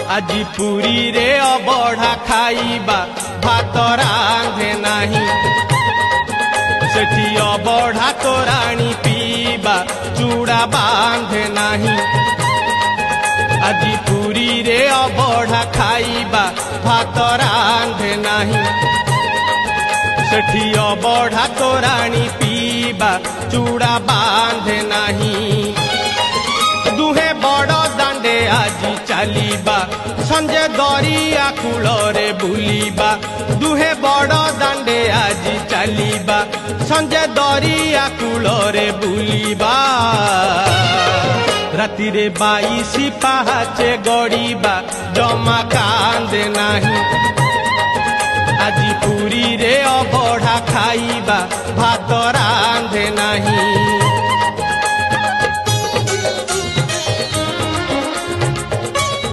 আজি পুরী রে অবঢ়া খাইবা ভাত রাঁধে নাহি সেঠি অবঢ়া তোরাণী পিবা চূড়া বাঁধে নাহি আজি পুরী রে অবঢ়া খাইবা ভাত রাঁধে নাহি সেঠি অবঢ়া তোরাণী পিবা চূড়া বাঁধে নাহি দুহে বড় দাণ্ডে আজি চালিবা সঞ্জে দরিয়া কূলরে বুলিবা দুহে বড় দাণ্ডে আজি চালিবা সঞ্জে দরিয়া কূলরে বুলিবা রাতিরে 22 পাহাচে গড়িবা জমা কান্দে নাহি আজি পুরী রে